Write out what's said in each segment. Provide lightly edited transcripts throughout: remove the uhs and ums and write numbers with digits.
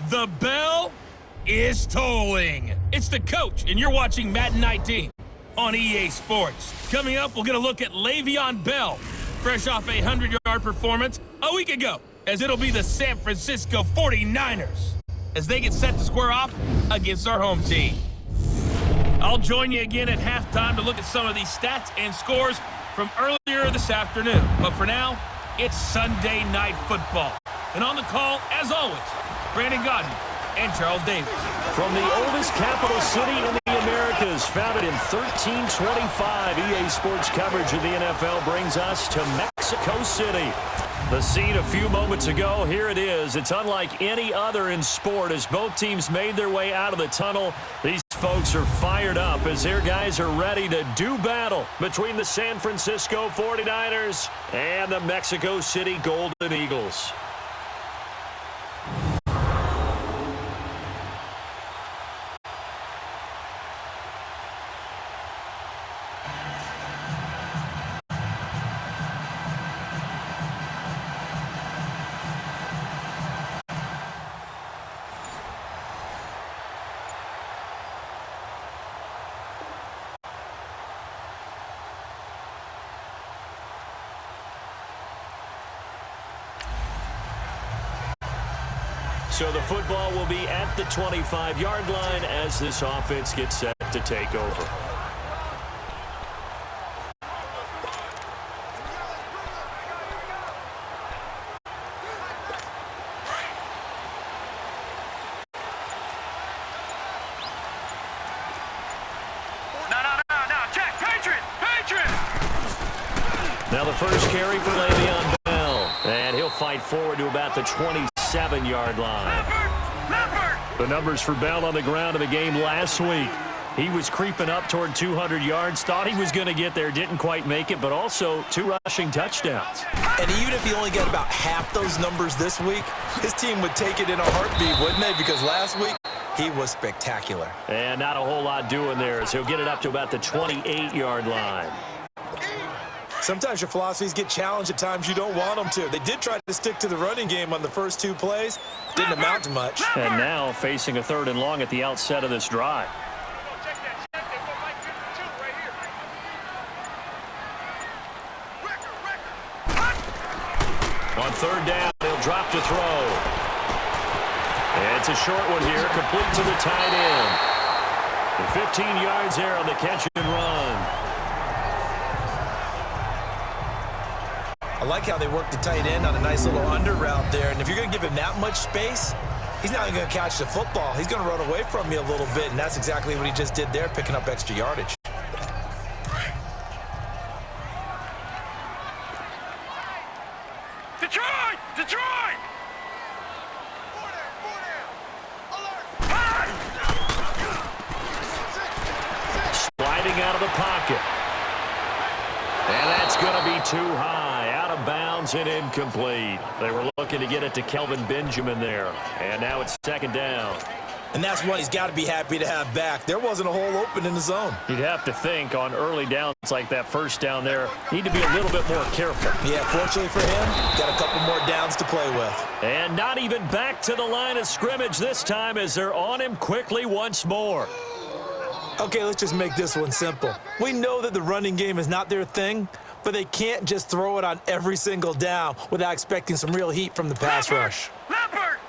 The bell is tolling. It's the coach, and you're watching Madden 19 on EA Sports. Coming up, we'll get a look at Le'Veon Bell, fresh off a 100-yard performance a week ago, as it'll be the San Francisco 49ers as they get set to square off against our home team. I'll join you again at halftime to look at some of these stats and scores from earlier this afternoon. But for now, it's Sunday Night Football. And on the call, as always, Brandon Godden and Charles Davis. From the oldest capital city in the Americas, founded in 1325, EA Sports coverage of the NFL brings us to Mexico City. The scene a few moments ago, here it is. It's unlike any other in sport as both teams made their way out of the tunnel. These folks are fired up as their guys are ready to do battle between the San Francisco 49ers and the Mexico City Golden Eagles. So the football will be at the 25-yard line as this offense gets set to take over. No, check, Patriot! Now the first carry for Le'Veon Bell, and he'll fight forward to about the 27-yard line. The numbers for Bell on the ground in the game last week. He was creeping up toward 200 yards, thought he was going to get there, didn't quite make it, but also 2 rushing touchdowns. And even if he only got about half those numbers this week, his team would take it in a heartbeat, wouldn't they? Because last week, he was spectacular. And not a whole lot doing there as he'll get it up to about the 28-yard line. Sometimes your philosophies get challenged at times you don't want them to. They did try to stick to the running game on the first 2 plays. Didn't amount to much. And now facing a 3rd and long at the outset of this drive. On 3rd down, they'll drop to throw. And it's a short one here, complete to the tight end. 15 yards there on the catch and run. I like how they work the tight end on a nice little under route there. And if you're going to give him that much space, he's not even going to catch the football. He's going to run away from you a little bit, and that's exactly what he just did there, picking up extra yardage. Detroit! Sliding out of the pocket. And that's going to be too high, out of bounds and incomplete. They were looking to get it to Kelvin Benjamin there. And now it's 2nd down. And that's what he's got to be happy to have back. There wasn't a hole open in the zone. You'd have to think on early downs like that first down there, need to be a little bit more careful. Yeah, fortunately for him, got a couple more downs to play with. And not even back to the line of scrimmage this time as they're on him quickly once more. Okay, let's just make this one simple. We know that the running game is not their thing, but they can't just throw it on every single down without expecting some real heat from the pass rush. Leopard!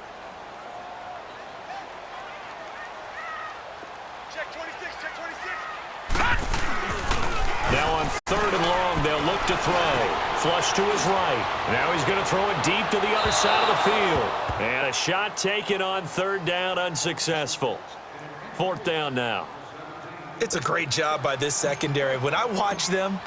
Now on 3rd and long, they'll look to throw. Flush to his right. Now he's going to throw it deep to the other side of the field. And a shot taken on 3rd down, unsuccessful. 4th down now. It's a great job by this secondary. When I watch them,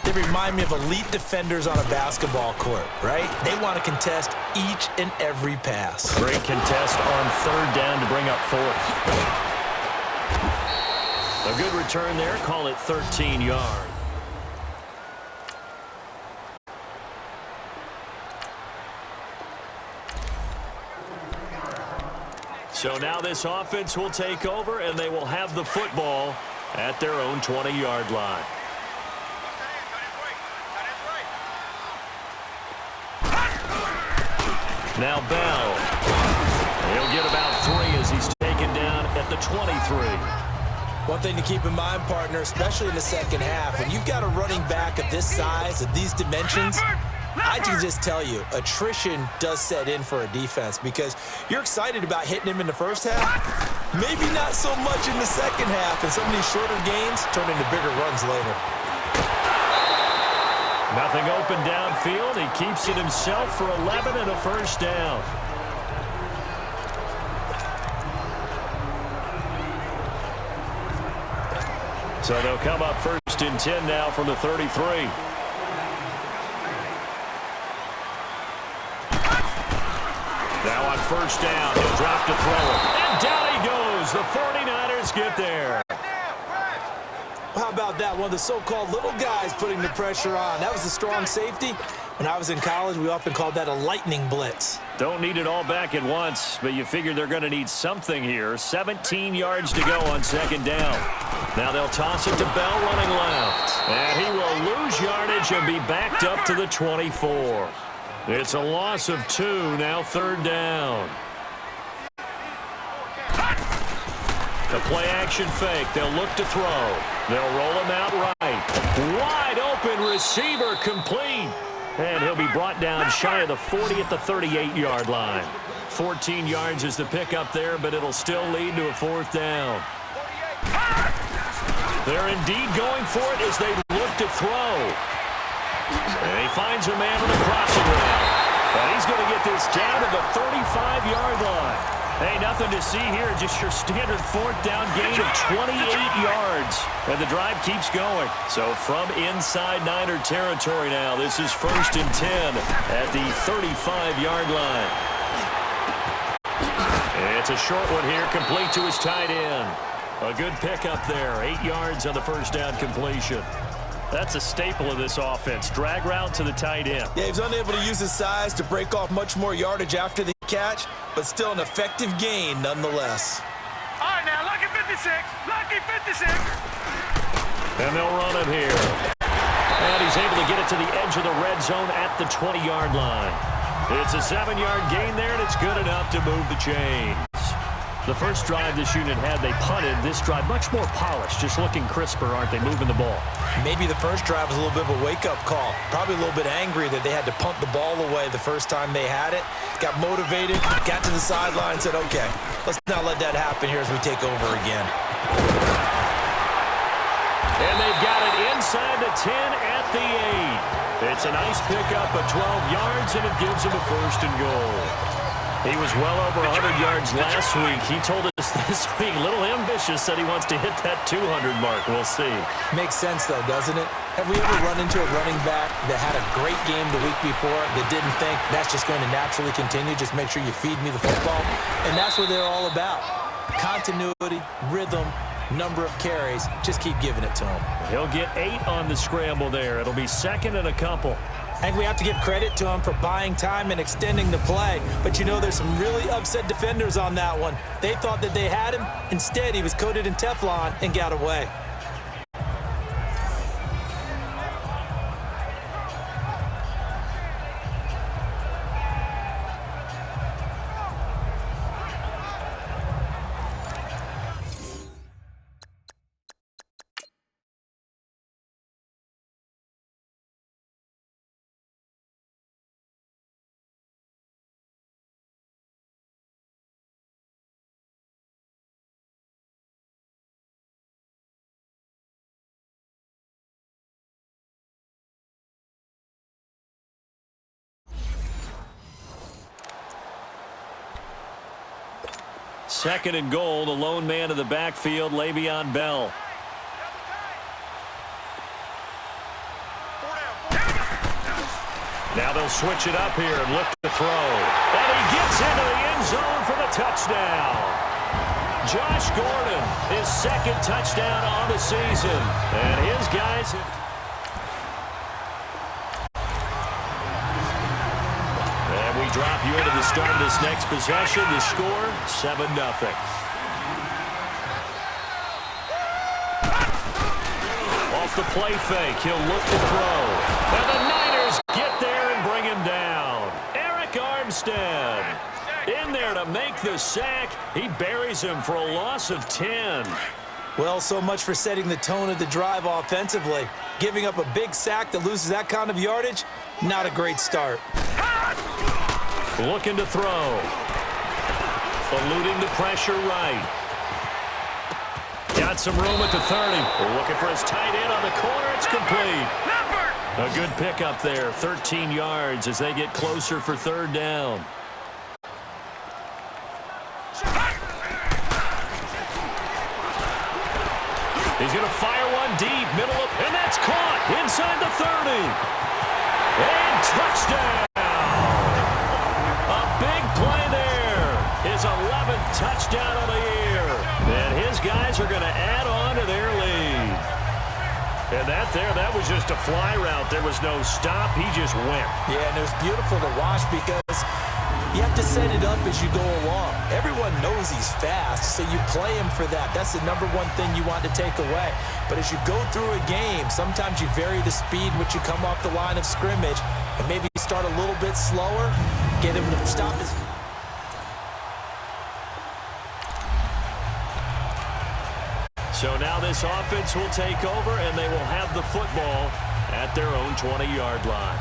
they remind me of elite defenders on a basketball court, right? They want to contest each and every pass. Great contest on 3rd down to bring up 4th. A good return there. Call it 13 yards. So now this offense will take over, and they will have the football at their own 20-yard line. Now Bell. He'll get about 3 as he's taken down at the 23. One thing to keep in mind, partner, especially in the second half, when you've got a running back of this size, of these dimensions, I can just tell you, attrition does set in for a defense because you're excited about hitting him in the first half, maybe not so much in the second half, and some of these shorter gains turn into bigger runs later. Nothing open downfield. He keeps it himself for 11 and a first down. So they'll come up 1st and 10 now from the 33. Now on 1st down, he'll drop to throw it. And down he goes. The 49ers get there. How about that? One of the so-called little guys putting the pressure on. That was a strong safety. When I was in college, we often called that a lightning blitz. Don't need it all back at once, but you figure they're going to need something here. 17 yards to go on 2nd down. Now they'll toss it to Bell running left. And he will lose yardage and be backed up to the 24. It's a loss of 2, now 3rd down. The play-action fake. They'll look to throw. They'll roll him out right. Wide open receiver complete. And he'll be brought down shy of the 40 at the 38-yard line. 14 yards is the pickup there, but it'll still lead to a 4th down. They're indeed going for it as they look to throw. And he finds a man on the crossing route. And he's going to get this down to the 35-yard line. Hey, nothing to see here, just your standard 4th down gain of 28 yards. And the drive keeps going. So from inside Niner territory now, this is 1st and 10 at the 35-yard line. It's a short one here, complete to his tight end. A good pickup there, 8 yards on the 1st down completion. That's a staple of this offense. Drag route to the tight end. Yeah, he's unable to use his size to break off much more yardage after the catch, but still an effective gain nonetheless. All right, now, lucky 56. Lucky 56. And they'll run it here. And he's able to get it to the edge of the red zone at the 20-yard line. It's a 7-yard gain there, and it's good enough to move the chains. The first drive this unit had, they punted. This drive, much more polished, just looking crisper, aren't they, moving the ball? Maybe the first drive was a little bit of a wake-up call. Probably a little bit angry that they had to punt the ball away the first time they had it. Got motivated, got to the sideline, said, okay, let's not let that happen here as we take over again. And they've got it inside the 10 at the 8. It's a nice pickup of 12 yards, and it gives them a 1st and goal. He was well over 100 yards last week. He told us this week, a little ambitious, said he wants to hit that 200 mark. We'll see. Makes sense, though, doesn't it? Have we ever run into a running back that had a great game the week before that didn't think that's just going to naturally continue? Just make sure you feed me the football. And that's what they're all about. Continuity, rhythm, number of carries. Just keep giving it to him. He'll get 8 on the scramble there. It'll be 2nd and a couple. I think we have to give credit to him for buying time and extending the play. But, you know, there's some really upset defenders on that one. They thought that they had him. Instead, he was coated in Teflon and got away. Second and goal, the lone man in the backfield, Le'Veon Bell. Now they'll switch it up here and look to throw. And he gets into the end zone for the touchdown. Josh Gordon, his 2nd touchdown on the season. And his guys have... We drop you into the start of this next possession. The score, 7-0. Off the play fake, he'll look to throw. And the Niners get there and bring him down. Eric Armstead. In there to make the sack. He buries him for a loss of 10. Well, so much for setting the tone of the drive offensively. Giving up a big sack that loses that kind of yardage, not a great start. Looking to throw. Eluding the pressure right. Got some room at the 30. Looking for his tight end on the corner. It's complete. A good pickup there. 13 yards as they get closer for third down. He's going to fire one deep, middle of, and that's caught inside the 30. And touchdown. A big play there. His 11th touchdown of the year. And his guys are going to add on to their lead. And that was just a fly route. There was no stop. He just went. Yeah, and it was beautiful to watch because you have to set it up as you go along. Everyone knows he's fast, so you play him for that. That's the number one thing you want to take away. But as you go through a game, sometimes you vary the speed in which you come off the line of scrimmage and maybe start a little bit slower, get him to stop his... So now this offense will take over, and they will have the football at their own 20-yard line.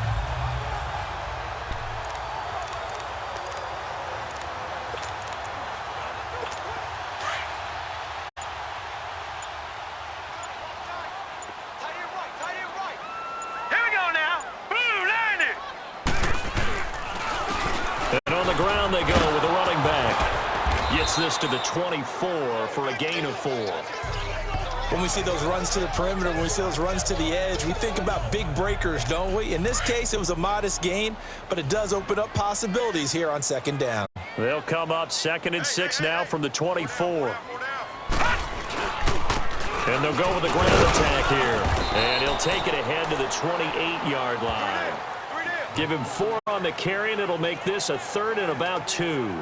Here we go now. Boom, landed. And on the ground they go with a running back. Gets this to the 24 for a gain of 4. When we see those runs to the perimeter, when we see those runs to the edge, we think about big breakers, don't we? In this case, it was a modest gain, but it does open up possibilities here on second down. They'll come up 2nd and 6 now from the 24. And they'll go with the ground attack here. And he'll take it ahead to the 28-yard line. Give him 4 on the carry, and it'll make this a 3rd and about 2.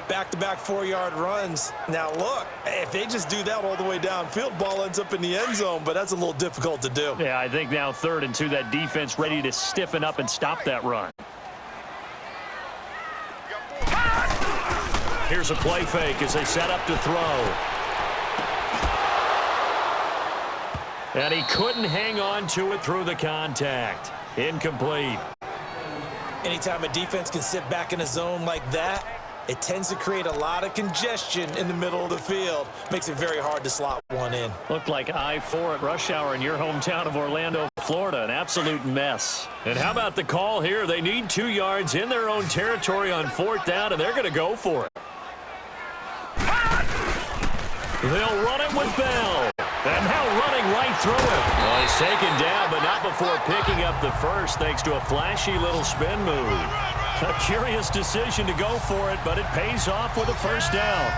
Back-to-back 4-yard runs. Now, look, if they just do that all the way downfield, ball ends up in the end zone, but that's a little difficult to do. Yeah, I think now 3rd and 2, that defense ready to stiffen up and stop that run. Here's a play fake as they set up to throw. And he couldn't hang on to it through the contact. Incomplete. Anytime a defense can sit back in a zone like that, it tends to create a lot of congestion in the middle of the field. Makes it very hard to slot one in. Looked like I-4 at rush hour in your hometown of Orlando, Florida. An absolute mess. And how about the call here? They need 2 yards in their own territory on 4th down, and they're going to go for it. They'll run it with Bell. And now running right through him. Well, he's taken down, but not before picking up the first thanks to a flashy little spin move. A curious decision to go for it, but it pays off with a first down.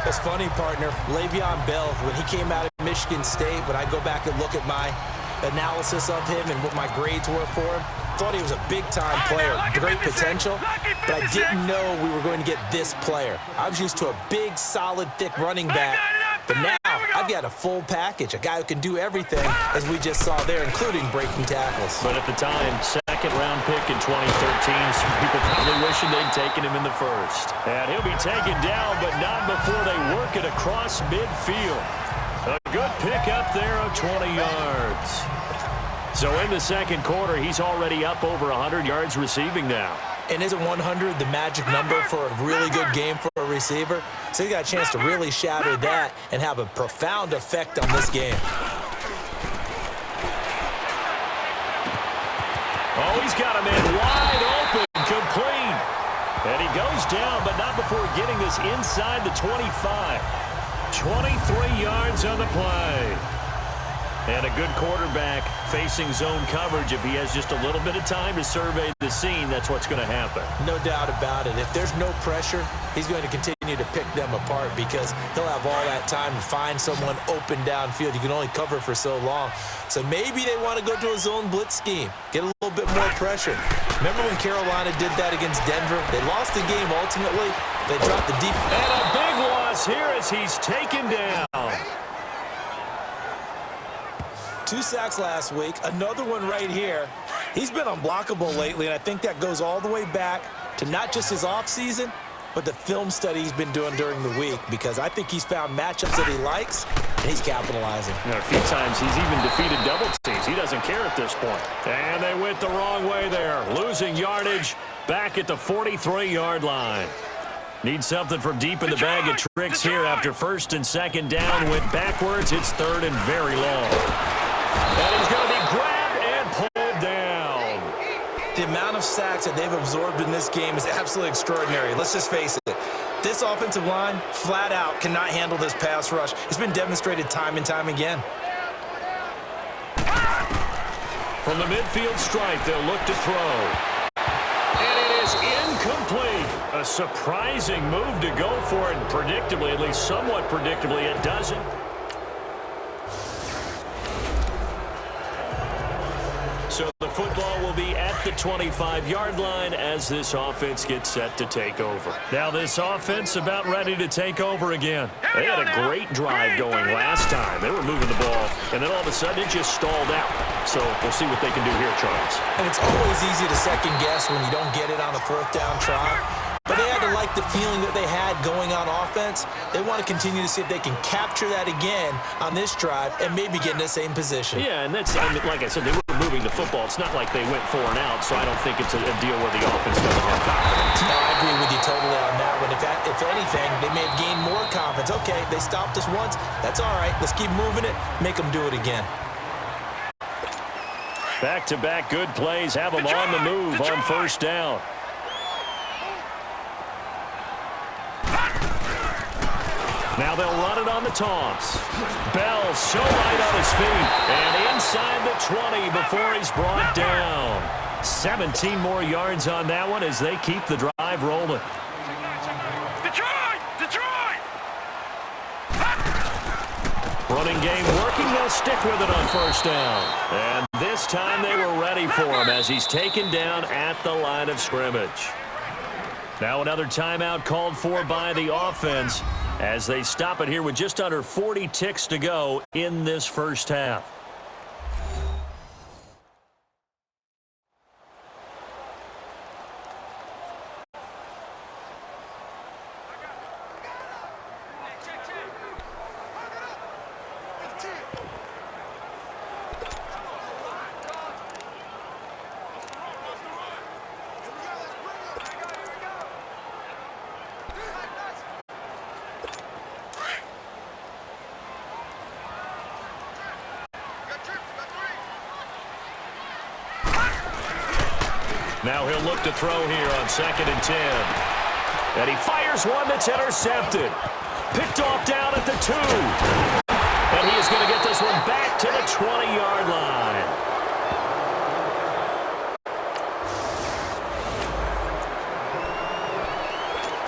It's funny, partner. Le'Veon Bell, when he came out of Michigan State, when I go back and look at my analysis of him and what my grades were for him, thought he was a big-time player, great potential, but I didn't know we were going to get this player. I was used to a big, solid, thick running back, but now I've got a full package, a guy who can do everything, as we just saw there, including breaking tackles. But at the time, second-round pick in 2013, some people probably wishing they'd taken him in the first. And he'll be taken down, but not before they work it across midfield. A good pick up there of 20 yards. So in the second quarter, he's already up over 100 yards receiving now. And isn't 100 the magic number for a really good game for a receiver? So he got a chance to really shatter that and have a profound effect on this game. Oh, he's got a man wide open, complete. And he goes down, but not before getting this inside the 25. 23 yards on the play. And a good quarterback facing zone coverage. If he has just a little bit of time to survey the scene, that's what's going to happen. No doubt about it. If there's no pressure, he's going to continue to pick them apart because he'll have all that time to find someone open downfield. You can only cover for so long. So maybe they want to go to a zone blitz scheme, get a little bit more pressure. Remember when Carolina did that against Denver? They lost the game ultimately. They dropped the deep. And a big loss here as he's taken down. 2 sacks last week, another one right here. He's been unblockable lately, and I think that goes all the way back to not just his offseason, but the film study he's been doing during the week, because I think he's found matchups that he likes, and he's capitalizing. A few times he's even defeated double teams. He doesn't care at this point. And they went the wrong way there, losing yardage back at the 43-yard line. Need something from deep in the bag of tricks here after first and second down. Went backwards. It's third and very long. And he's going to be grabbed and pulled down. The amount of sacks that they've absorbed in this game is absolutely extraordinary. Let's just face it. This offensive line, flat out, cannot handle this pass rush. It's been demonstrated time and time again. From the midfield stripe, they'll look to throw. And it is incomplete. A surprising move to go for it, and predictably, at least somewhat predictably, it doesn't. So the football will be at the 25-yard line as this offense gets set to take over. Now this offense about ready to take over again. They had a great drive going last time. They were moving the ball, and then all of a sudden it just stalled out. So we'll see what they can do here, Charles. And it's always easy to second guess when you don't get it on a fourth down try. But they had to like the feeling that they had going on offense. They want to continue to see if they can capture that again on this drive and maybe get in the same position. Yeah, and that's, I mean, like I said, they were moving the football. It's not like they went 4 and out, so I don't think it's a deal where the offense doesn't have confidence. No, I agree with you totally on that one. If anything, they may have gained more confidence. Okay, they stopped us once. That's all right. Let's keep moving it. Make them do it again. Back-to-back good plays have them on the move on first down. Now they'll run it on the toss. Bell so light on his feet. And inside the 20 before he's brought down. 17 more yards on that one as they keep the drive rolling. Detroit! Detroit! Running game working. They'll stick with it on first down. And this time they were ready for him as he's taken down at the line of scrimmage. Now another timeout called for by the offense as they stop it here with just under 40 ticks to go in this first half. Now he'll look to throw here on 2nd and 10. And he fires one that's intercepted. Picked off down at the 2. And he is going to get this one back to the 20-yard line.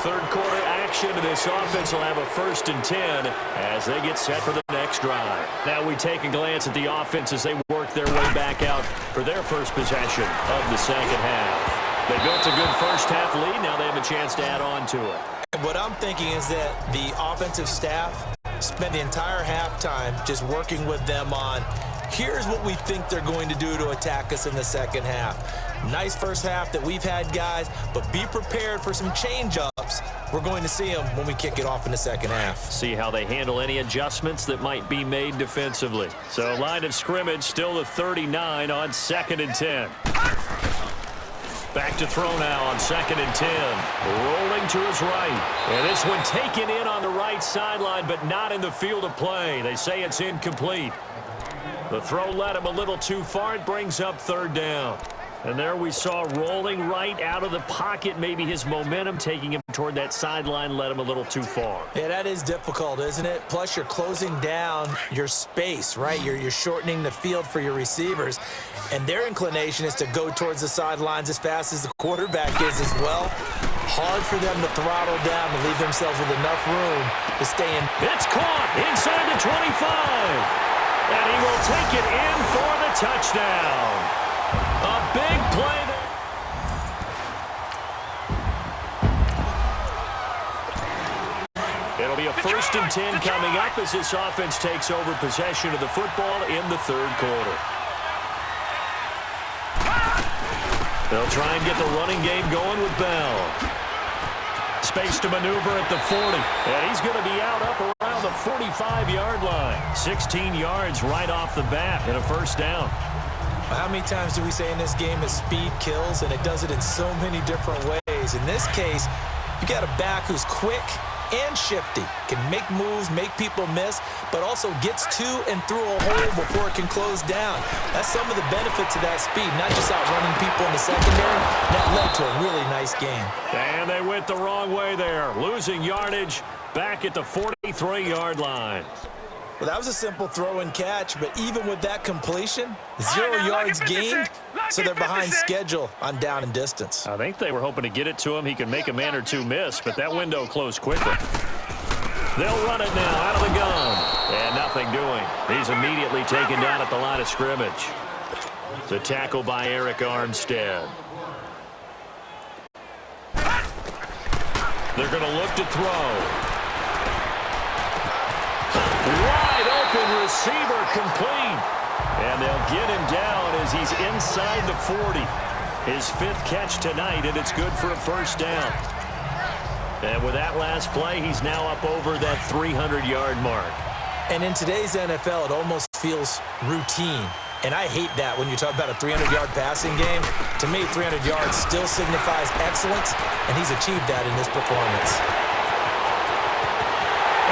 Third quarter action to this offense will have a 1st and 10 as they get set for the next drive. Now we take a glance at the offense as they work their way back out for their first possession of the second half. They built a good first half lead. Now they have a chance to add on to it. What I'm thinking is that the offensive staff spent the entire halftime just working with them on, here's what we think they're going to do to attack us in the second half. Nice first half that we've had, guys, but be prepared for some change-ups. We're going to see them when we kick it off in the second half. See how they handle any adjustments that might be made defensively. So line of scrimmage still the 39 on 2nd and 10. Back to throw now on 2nd and 10. Rolling to his right. And this one taken in on the right sideline, but not in the field of play. They say it's incomplete. The throw led him a little too far. It brings up 3rd down. And there we saw rolling right out of the pocket. Maybe his momentum taking him toward that sideline led him a little too far. Yeah, that is difficult, isn't it? Plus, you're closing down your space, right? You're shortening the field for your receivers. And their inclination is to go towards the sidelines as fast as the quarterback is as well. Hard for them to throttle down and leave themselves with enough room to stay in. It's caught inside the 25. And he will take it in for the touchdown. A big play there. It'll be a 1st and 10 coming up as this offense takes over possession of the football in the 3rd quarter. They'll try and get the running game going with Bell. space to maneuver at the 40. And he's going to be out up around the 45-yard line. 16 yards right off the bat and a first down. How many times do we say in this game that speed kills, and it does it in so many different ways? In this case, you got a back who's quick and shifty, can make moves, make people miss, but also gets to and through a hole before it can close down. That's some of the benefits of that speed, not just outrunning people in the secondary. That led to a really nice game. And they went the wrong way there, losing yardage back at the 43-yard line. Well, that was a simple throw and catch, but even with that completion, 0 yards gained, so they're behind schedule on down and distance. I think they were hoping to get it to him. He could make a man or two miss, but that window closed quickly. They'll run it now out of the gun. And nothing doing. He's immediately taken down at the line of scrimmage. The tackle by Eric Armstead. They're going to look to throw. Wide open receiver complete. And they'll get him down as he's inside the 40. His 5th catch tonight, and it's good for a first down. And with that last play, he's now up over that 300-yard mark. And in today's NFL, it almost feels routine. And I hate that when you talk about a 300-yard passing game. To me, 300 yards still signifies excellence, and he's achieved that in this performance.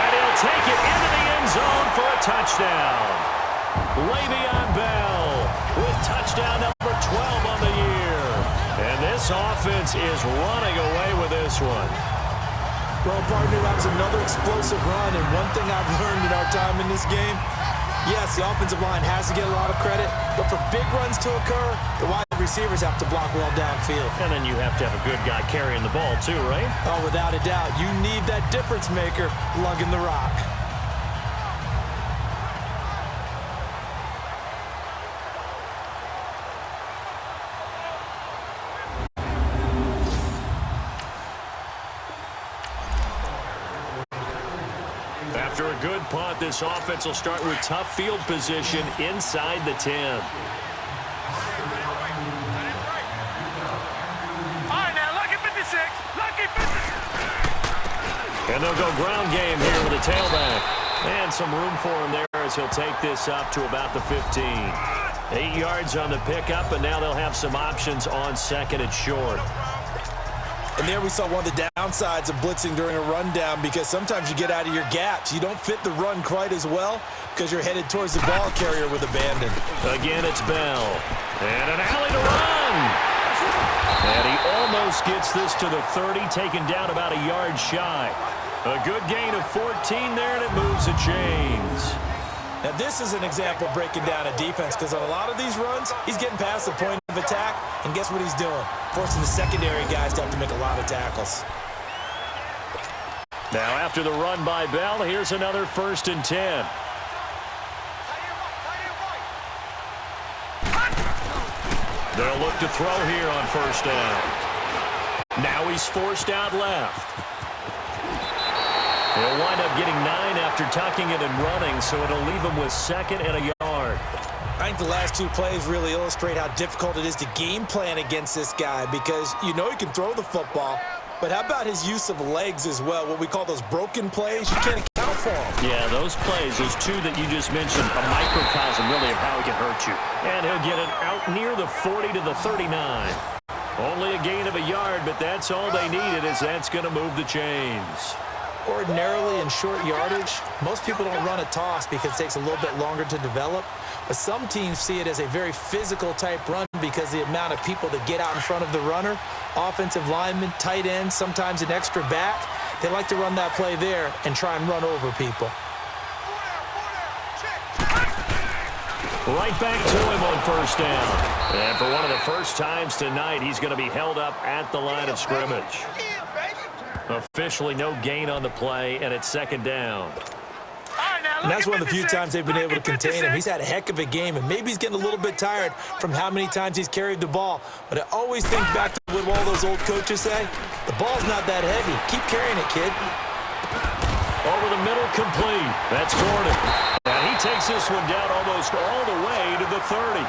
And he'll take it into the end zone for a touchdown. Le'Veon Bell with touchdown number 12 on the year. And this offense is running away with this one. Well, partner, that was another explosive run, and one thing I've learned in our time in this game, yes, the offensive line has to get a lot of credit, but for big runs to occur, the wide receivers have to block well downfield. And then you have to have a good guy carrying the ball too, right? Oh, without a doubt. You need that difference maker lugging the rock. After a good punt, this offense will start with tough field position inside the 10. All right, now, lucky 56. Lucky 56. And they'll go ground game here with a tailback. And some room for him there as he'll take this up to about the 15. 8 yards on the pickup, and now they'll have some options on second and short. And there we saw one of the downsides of blitzing during a rundown, because sometimes you get out of your gaps. You don't fit the run quite as well because you're headed towards the ball carrier with abandon. Again, it's Bell. And an alley to run. And he almost gets this to the 30, taken down about a yard shy. A good gain of 14 there, and it moves the chains. Now, this is an example breaking down a defense, because on a lot of these runs, he's getting past the point of attack, and guess what he's doing? Forcing the secondary guys to have to make a lot of tackles. Now, after the run by Bell, here's another 1st and 10. They'll look to throw here on 1st down. Now he's forced out left. He'll wind up getting 9 after tucking it and running, so it'll leave him with 2nd and a yard. I think the last 2 plays really illustrate how difficult it is to game plan against this guy, because you know he can throw the football, but how about his use of legs as well? What we call those broken plays, you can't account for them. Yeah, those plays, those 2 that you just mentioned, a microcosm really of how he can hurt you. And he'll get it out near the 40 to the 39. Only a gain of a yard, but that's all they needed, as that's going to move the chains. Ordinarily in short yardage, most people don't run a toss because it takes a little bit longer to develop. But some teams see it as a very physical type run because the amount of people that get out in front of the runner, offensive linemen, tight ends, sometimes an extra back, they like to run that play there and try and run over people. Right back to him on 1st down. And for one of the first times tonight, he's going to be held up at the line of scrimmage. Officially no gain on the play, and it's 2nd down. And that's one of the few times they've been able to contain him. He's had a heck of a game, and maybe he's getting a little bit tired from how many times he's carried the ball. But I always think back to what all those old coaches say. The ball's not that heavy. Keep carrying it, kid. Over the middle, complete. That's Gordon. And he takes this one down almost all the way to the 30.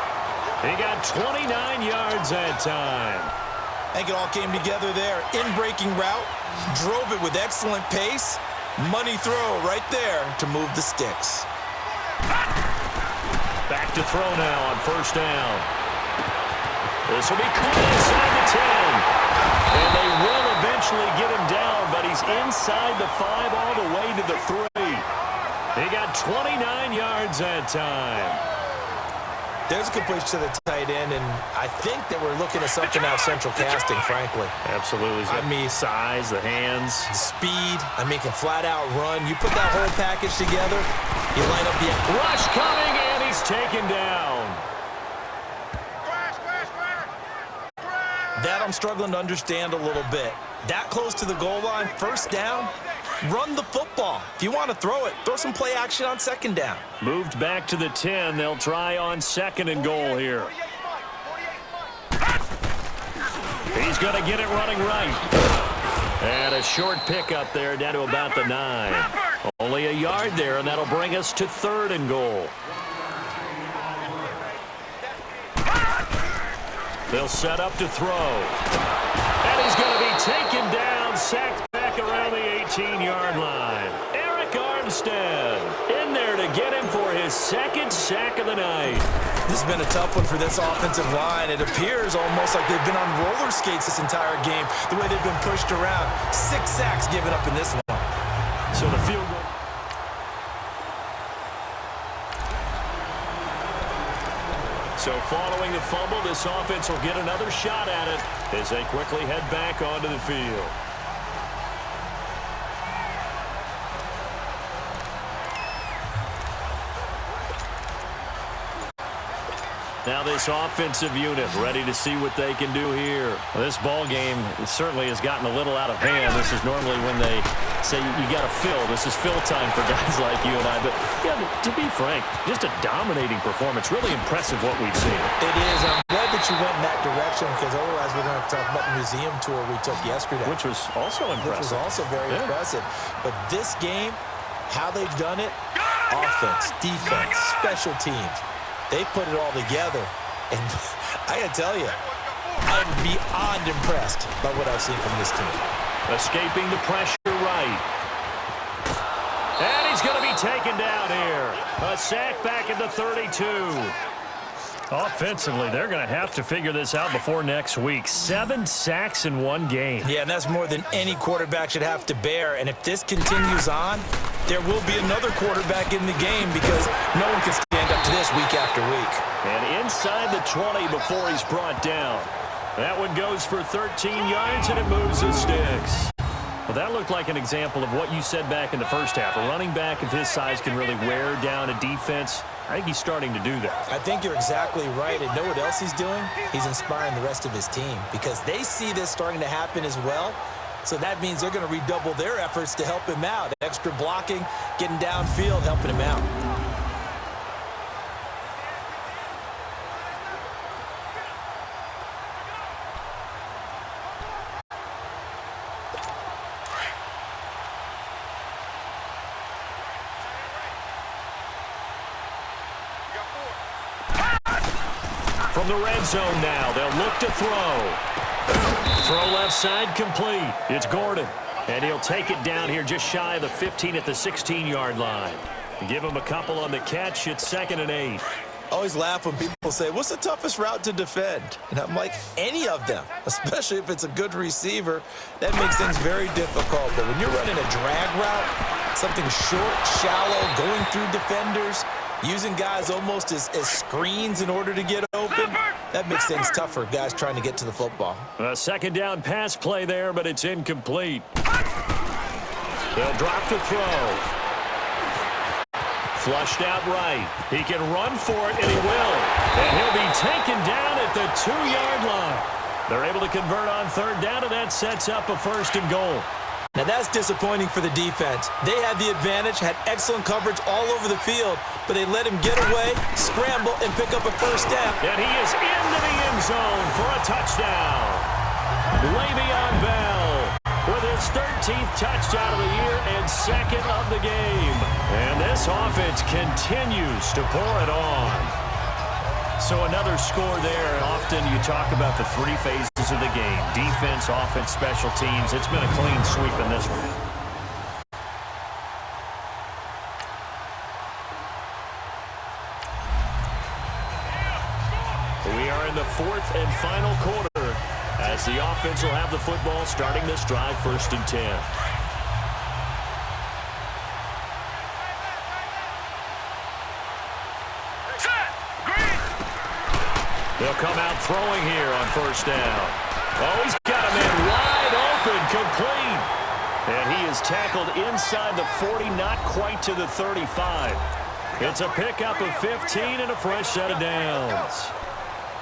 He got 29 yards that time. I think it all came together there. In-breaking route, drove it with excellent pace. Money throw right there to move the sticks. Back to throw now on first down. This will be caught inside the 10. And they will eventually get him down, but he's inside the 5 all the way to the 3. He got 29 yards that time. There's a good push to the tight end, and I think that we're looking at something out of central casting, frankly. Absolutely. I mean, size, the hands. the speed, can flat out run. You put that whole package together, you line up the Rush coming, and he's taken down. That I'm struggling to understand a little bit. That close to the goal line, first down, run the football. If you want to throw it, throw some play action on second down. Moved back to the 10. They'll try on second and goal here. He's going to get it running right. And a short pickup there down to about the 9. Only a yard there, and that'll bring us to third and goal. They'll set up to throw. And he's going to be taken down, sacked back around the 18-yard line. Eric Armstead in there to get him for his second sack of the night. This has been a tough one for this offensive line. It appears almost like they've been on roller skates this entire game, the way they've been pushed around. 6 sacks given up in this one. So the field goal. So following the fumble, this offense will get another shot at it as they quickly head back onto the field. Now this offensive unit ready to see what they can do here. Well, this ball game certainly has gotten a little out of hand. This is normally when they say you got to fill. This is fill time for guys like you and I. But yeah, to be frank, just a dominating performance. Really impressive what we've seen. It is. I'm glad that you went in that direction because otherwise we're going to talk about the museum tour we took yesterday. Which was also impressive. Which was also very impressive. But this game, how they've done it, offense, defense, special teams. They put it all together, and I gotta tell you, I'm beyond impressed by what I've seen from this team. Escaping the pressure right. And he's going to be taken down here. A sack back at the 32. Offensively, they're going to have to figure this out before next week. 7 sacks in one game. Yeah, and that's more than any quarterback should have to bear. And if this continues on, there will be another quarterback in the game because no one can stand up to this week after week. And inside the 20 before he's brought down. That one goes for 13 yards, and it moves the sticks. Well, that looked like an example of what you said back in the first half. A running back of his size can really wear down a defense. I think he's starting to do that. I think you're exactly right. And know what else he's doing? He's inspiring the rest of his team because they see this starting to happen as well. So that means they're going to redouble their efforts to help him out. Extra blocking, getting downfield, helping him out. From the red zone now, they'll look to throw. Throw left side complete. It's Gordon, and he'll take it down here just shy of the 15 at the 16-yard line. Give him a couple on the catch. It's 2nd and 8. I always laugh when people say, what's the toughest route to defend? And I'm like, any of them, especially if it's a good receiver. That makes things very difficult. But when you're running a drag route, something short, shallow, going through defenders, using guys almost as screens in order to get open, that makes things tough for guys trying to get to the football. A second down pass play there, but it's incomplete. They'll drop to throw. Flushed out right. He can run for it, and he will. And he'll be taken down at the 2-yard line. They're able to convert on 3rd down, and that sets up a 1st and goal. Now that's disappointing for the defense. They had the advantage, had excellent coverage all over the field, but they let him get away, scramble, and pick up a 1st down. And he is into the end zone for a touchdown. Le'Veon Bell with his 13th touchdown of the year and 2nd of the game. And this offense continues to pour it on. So another score there. Often you talk about the three phases of the game: defense, offense, special teams. It's been a clean sweep in this one. We are in the fourth and final quarter as the offense will have the football starting this drive, 1st and 10. They'll come out throwing here on 1st down. Oh, he's got a man wide open, complete. And he is tackled inside the 40, not quite to the 35. It's a pickup of 15 and a fresh set of downs.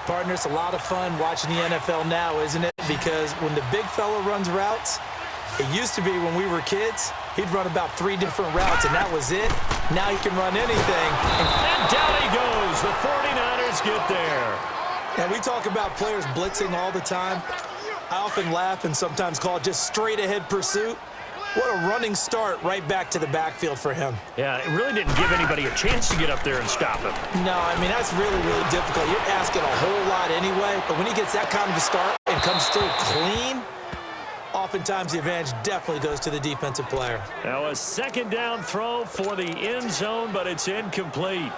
Partner, it's a lot of fun watching the NFL now, isn't it? Because when the big fella runs routes, it used to be when we were kids, he'd run about 3 different routes, and that was it. Now he can run anything. And down he goes. The 49ers get there. And we talk about players blitzing all the time. I often laugh and sometimes call it just straight-ahead pursuit. What a running start right back to the backfield for him. Yeah, it really didn't give anybody a chance to get up there and stop him. No, I mean, that's really, really difficult. You're asking a whole lot anyway, but when he gets that kind of a start and comes through clean, oftentimes the advantage definitely goes to the defensive player. Now a 2nd down throw for the end zone, but it's incomplete.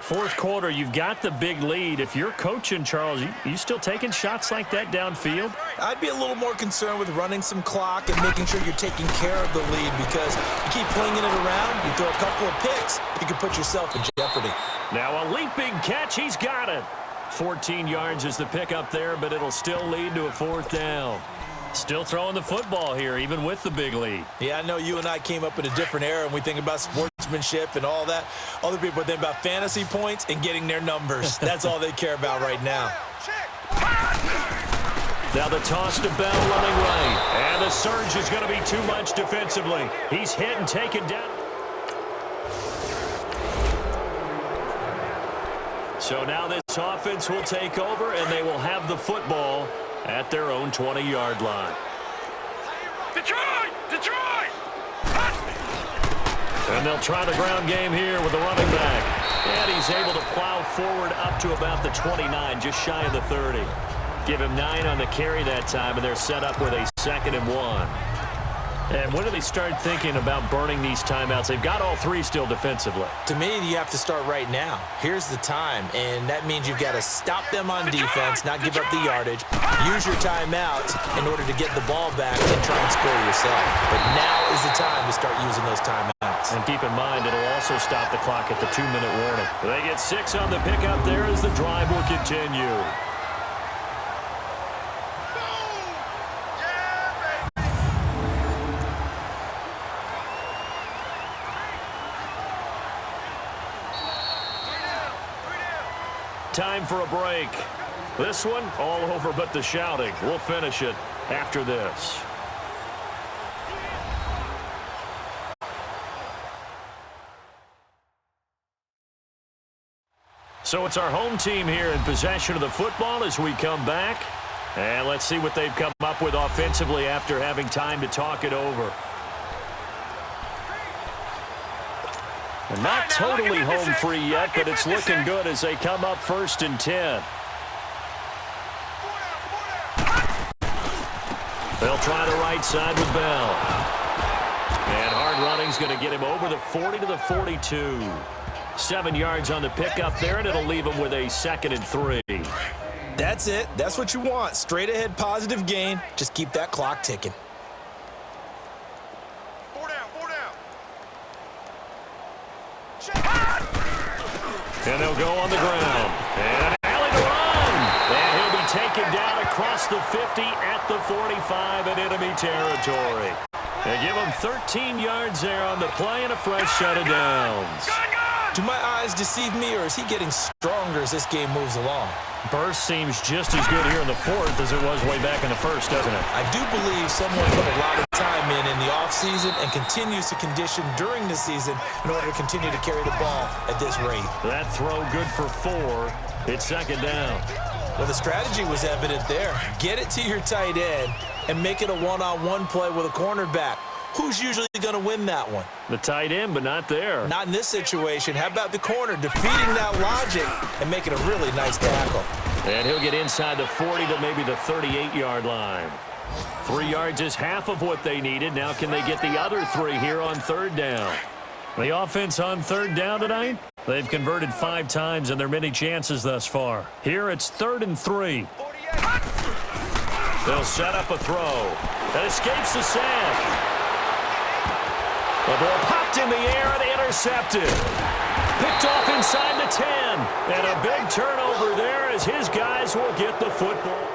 4th quarter, you've got the big lead. If you're coaching, Charles, you still taking shots like that downfield? I'd be a little more concerned with running some clock and making sure you're taking care of the lead, because you keep flinging it around, you throw a couple of picks, you can put yourself in jeopardy. Now a leaping catch, he's got it. 14 yards is the pickup there, but it'll still lead to a 4th down. Still throwing the football here, even with the big lead. Yeah, I know you and I came up in a different era, and we think about sportsmanship and all that. Other people think about fantasy points and getting their numbers. That's all they care about right now. Now the toss to Bell running right. And the surge is going to be too much defensively. He's hit and taken down. So now this offense will take over, and they will have the football at their own 20-yard line. Detroit! Detroit! And they'll try the ground game here with the running back. And he's able to plow forward up to about the 29, just shy of the 30. Give him 9 on the carry that time, and they're set up with a 2nd and 1. And when do they start thinking about burning these timeouts? They've got all 3 still defensively. To me, you have to start right now. Here's the time, and that means you've got to stop them on defense, not give up the yardage, use your timeouts in order to get the ball back and try and score yourself. But now is the time to start using those timeouts. And keep in mind, it'll also stop the clock at the 2-minute warning. They get 6 on the pickup there as the drive will continue. Time for a break. This one all over but the shouting. We'll finish it after this. So it's our home team here in possession of the football as we come back. And let's see what they've come up with offensively after having time to talk it over. And not totally home free yet, but it's looking good as they come up 1st and 10. They'll try the right side with Bell. And hard running's going to get him over the 40 to the 42. 7 yards on the pickup there, and it'll leave him with a 2nd and 3. That's it. That's what you want. Straight ahead, positive gain. Just keep that clock ticking. And they'll go on the ground. And an alley to run. And he'll be taken down across the 50 at the 45 in enemy territory. They give him 13 yards there on the play and a fresh set of downs. Do my eyes deceive me, or is he getting stronger as this game moves along? Burst seems just as good here in the 4th as it was way back in the 1st, doesn't it? I do believe someone put a lot of time in the offseason and continues to condition during the season in order to continue to carry the ball at this rate. That throw good for 4. It's 2nd down. Well, the strategy was evident there. Get it to your tight end and make it a one-on-one play with a cornerback. Who's usually going to win that one? The tight end, but not there. Not in this situation. How about the corner defeating that logic and making a really nice tackle? And he'll get inside the 40 to maybe the 38-yard line. 3 yards is half of what they needed. Now can they get the other 3 here on third down? The offense on third down tonight, they've converted 5 times in their many chances thus far. Here it's 3rd and 3. They'll set up a throw. That escapes the sack. The ball popped in the air and intercepted. Picked off inside the 10. And a big turnover there as his guys will get the football.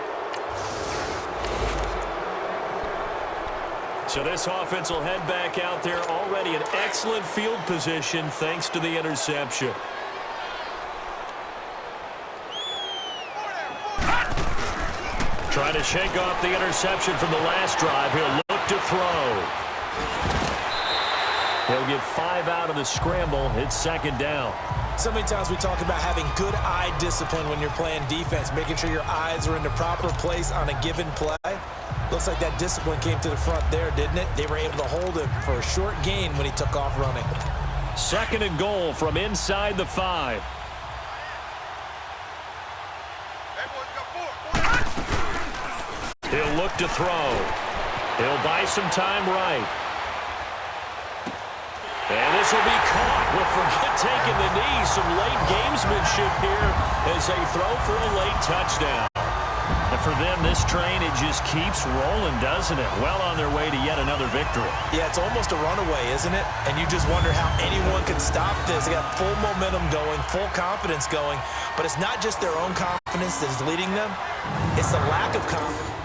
So this offense will head back out there already in excellent field position thanks to the interception. Trying to shake off the interception from the last drive. He'll look to throw. He'll get 5 out of the scramble. It's 2nd down. So many times we talk about having good eye discipline when you're playing defense, making sure your eyes are in the proper place on a given play. Looks like that discipline came to the front there, didn't it? They were able to hold him for a short gain when he took off running. 2nd and goal from inside the 5. He'll look to throw. He'll buy some time right. And this will be caught. Well, forget taking the knee. Some late gamesmanship here as they throw for a late touchdown. And for them, this train, it just keeps rolling, doesn't it? Well on their way to yet another victory. Yeah, it's almost a runaway, isn't it? And you just wonder how anyone could stop this. They got full momentum going, full confidence going. But it's not just their own confidence that is leading them. It's the lack of confidence.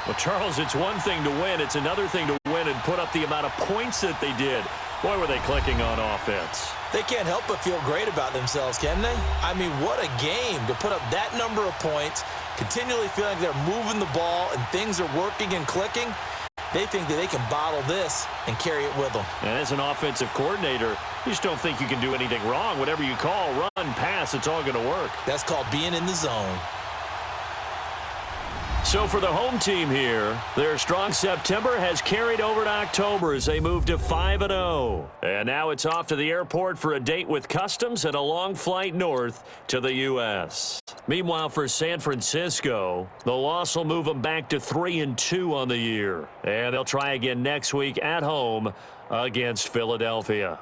Well, Charles, it's one thing to win. It's another thing to win and put up the amount of points that they did. Boy, were they clicking on offense. They can't help but feel great about themselves, can they? I mean, what a game to put up that number of points, continually feeling like they're moving the ball and things are working and clicking. They think that they can bottle this and carry it with them. And as an offensive coordinator, you just don't think you can do anything wrong. Whatever you call, run, pass, it's all going to work. That's called being in the zone. So for the home team here, their strong September has carried over to October as they move to 5-0. And now it's off to the airport for a date with customs and a long flight north to the U.S. Meanwhile, for San Francisco, the loss will move them back to 3-2 on the year. And they'll try again next week at home against Philadelphia.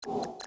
you.